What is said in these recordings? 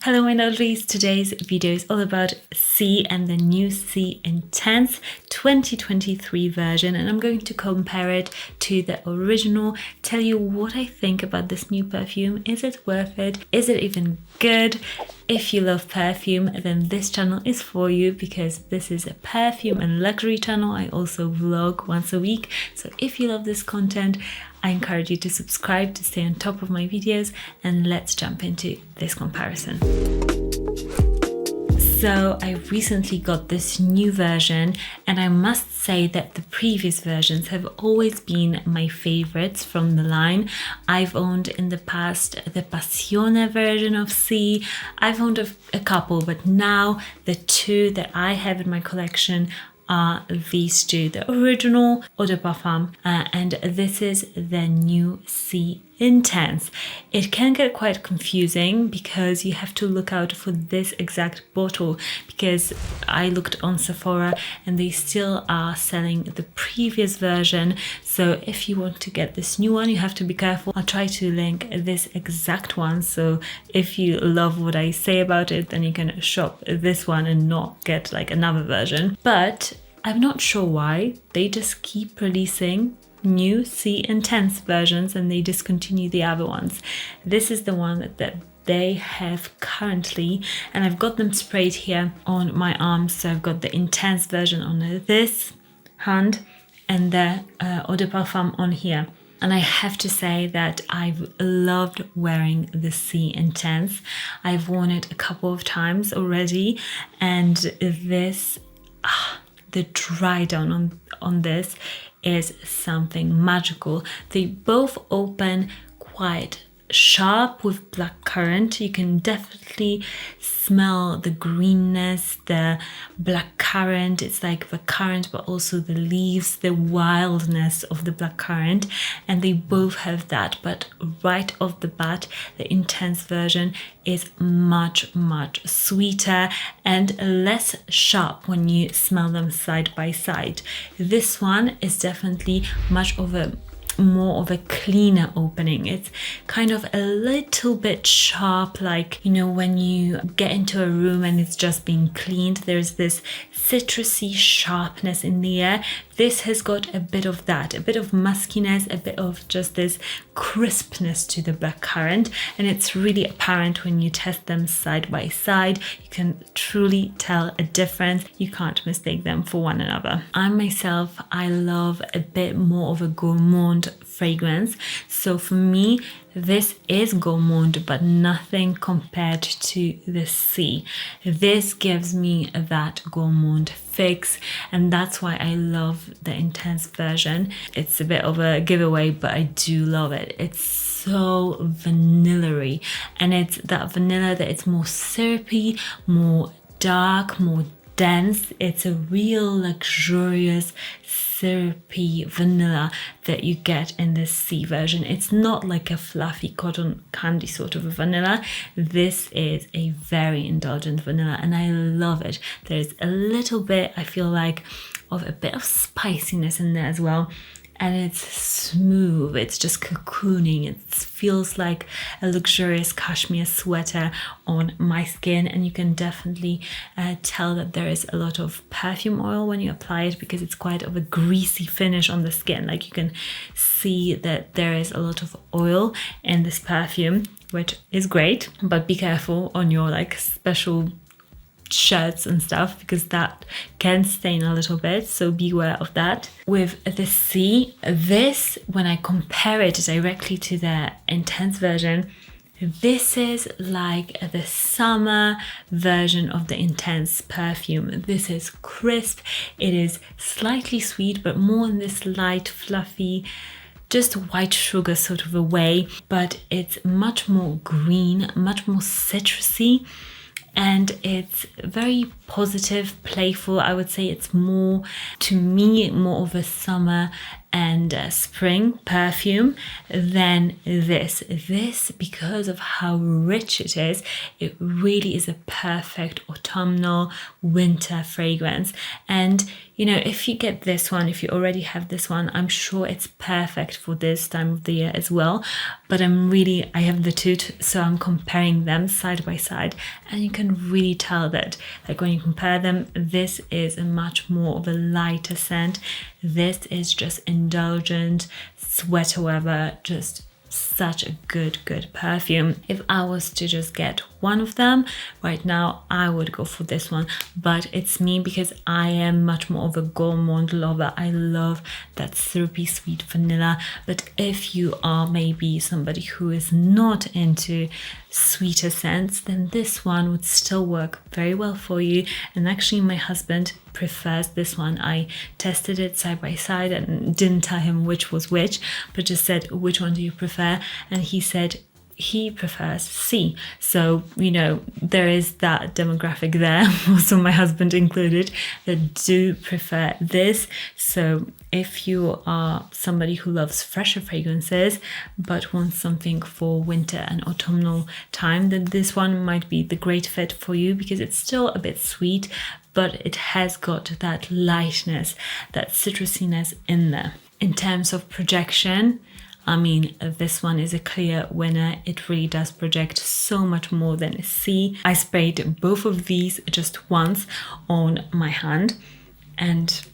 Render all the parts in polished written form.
Hello my lovelies, today's video is all about C and the new C Intense 2023 version, and I'm going to compare it to the original, tell you what I think about this new perfume. Is it worth it? Is it even good? If you love perfume, then this channel is for you, because this is a perfume and luxury channel. I also vlog once a week, so if you love this content, I encourage you to subscribe to stay on top of my videos, and let's jump into this comparison. So I recently got this new version, and I must say that the previous versions have always been my favorites from the line. I've owned in the past the Passione version of C. I've owned a couple, but now the two that I have in my collection are these two, the original Eau de Parfum and this is the new C Intense. It can get quite confusing because you have to look out for this exact bottle, because I looked on Sephora and they still are selling the previous version. So if you want to get this new one, you have to be careful. I'll try to link this exact one, so if you love what I say about it, then you can shop this one and not get like another version. But I'm not sure why they just keep releasing new C Intense versions and they discontinue the other ones. This is the one that they have currently, and I've got them sprayed here on my arms. So I've got the Intense version on this hand and the Eau de Parfum on here. And I have to say that I've loved wearing the C Intense. I've worn it a couple of times already, and this the Drydown on this is something magical. They both open quite sharp with blackcurrant. You can definitely smell the greenness, the blackcurrant. It's like the currant, but also the leaves, the wildness of the blackcurrant, and they both have that. But right off the bat, the Intense version is much sweeter and less sharp when you smell them side by side. This one is definitely more of a cleaner opening. It's kind of a little bit sharp, like, you know, when you get into a room and it's just been cleaned, there's this citrusy sharpness in the air. This has got a bit of that, a bit of muskiness, a bit of just this crispness to the blackcurrant, and it's really apparent when you test them side by side. You can truly tell a difference. You can't mistake them for one another. I myself, I love a bit more of a gourmand fragrance, so for me this is gourmand, but nothing compared to the C. This gives me that gourmand fix, and that's why I love the Intense version. It's a bit of a giveaway, but I do love it. It's so vanilla-y, and it's that vanilla that it's more syrupy, more dark, more dense. It's a real luxurious syrupy vanilla that you get in this C version. It's not like a fluffy cotton candy sort of a vanilla. This is a very indulgent vanilla, and I love it. There's a little bit, I feel like, of a bit of spiciness in there as well, and it's smooth. It's just cocooning. It feels like a luxurious cashmere sweater on my skin, and you can definitely tell that there is a lot of perfume oil when you apply it, because it's quite of a greasy finish on the skin. Like, you can see that there is a lot of oil in this perfume, which is great, but be careful on your like special shirts and stuff, because that can stain a little bit, so beware of that. With the C, this, when I compare it directly to the Intense version, this is like the summer version of the Intense perfume. This is crisp, it is slightly sweet, but more in this light, fluffy, just white sugar sort of a way, but it's much more green, much more citrusy, and it's very positive, playful. I would say it's more, to me, more of a summer and spring perfume, then this, because of how rich it is, it really is a perfect autumnal winter fragrance. And you know, if you get this one, if you already have this one, I'm sure it's perfect for this time of the year as well. But I have the two, so I'm comparing them side by side, and you can really tell that, like, when you compare them, this is a much more of a lighter scent. This is just indulgent, sweater weather, just such a good perfume. If I was to just get one of them right now, I would go for this one, but it's me because I am much more of a gourmand lover. I love that syrupy sweet vanilla. But if you are maybe somebody who is not into sweeter scents, then this one would still work very well for you. And actually my husband prefers this one. I tested it side by side and didn't tell him which was which, but just said, which one do you prefer? And he said he prefers C. So, you know, there is that demographic there, also my husband included, that do prefer this. So if you are somebody who loves fresher fragrances but wants something for winter and autumnal time, then this one might be the great fit for you, because it's still a bit sweet, but it has got that lightness, that citrusiness in there. In terms of projection, I mean, this one is a clear winner. It really does project so much more than a C. I sprayed both of these just once on my hand, and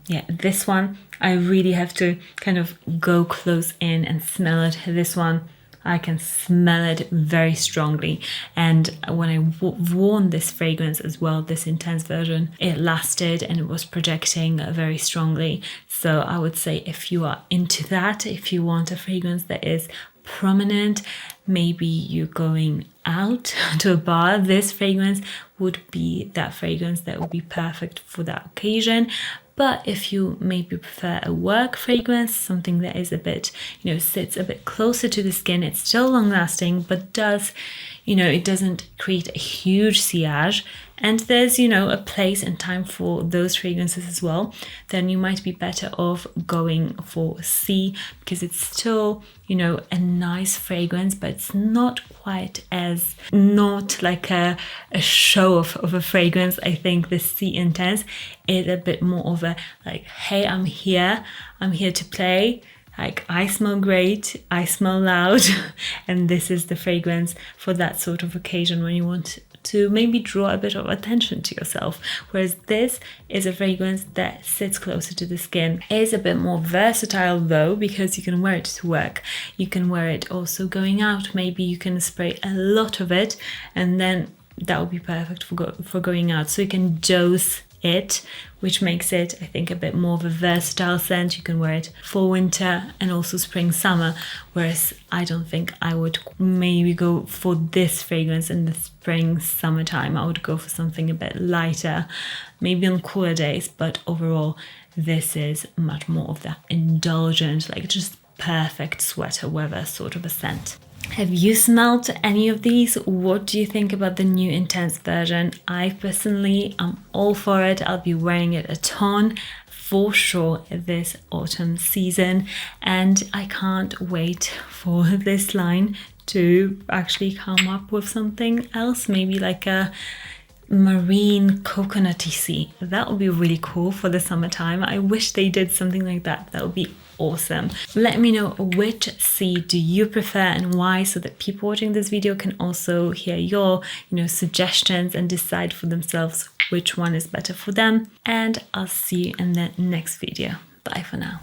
yeah, this one, I really have to kind of go close in and smell it. This one, I can smell it very strongly. And when I worn this fragrance as well, this intense version, it lasted and it was projecting very strongly. So I would say if you are into that, if you want a fragrance that is prominent, maybe you're going out to a bar, this fragrance would be that fragrance that would be perfect for that occasion. But if you maybe prefer a work fragrance, something that is a bit, you know, sits a bit closer to the skin, it's still long lasting, but does, you know, it doesn't create a huge sillage, and there's, you know, a place and time for those fragrances as well, then you might be better off going for C, because it's still, you know, a nice fragrance, but it's not quite as, not like a show of a fragrance. I think the C Intense is a bit more of a, like, hey, I'm here to play. Like, I smell great, I smell loud, and this is the fragrance for that sort of occasion when you want to maybe draw a bit of attention to yourself. Whereas this is a fragrance that sits closer to the skin. It is a bit more versatile though, because you can wear it to work. You can wear it also going out. Maybe you can spray a lot of it, and then that would be perfect for going out. So you can dose it, which makes it, I think, a bit more of a versatile scent. You can wear it for winter and also spring, summer, whereas I don't think I would maybe go for this fragrance in the spring, summertime. I would go for something a bit lighter, maybe on cooler days, but overall this is much more of that indulgent, like just perfect sweater weather sort of a scent. Have you smelled any of these? What do you think about the new Intense version? I personally am all for it. I'll be wearing it a ton for sure this autumn season, and I can't wait for this line to actually come up with something else, maybe like a marine coconutty sea. That would be really cool for the summertime. I wish they did something like that. That would be awesome. Let me know which sea do you prefer and why, so that people watching this video can also hear your, suggestions and decide for themselves which one is better for them. And I'll see you in the next video. Bye for now.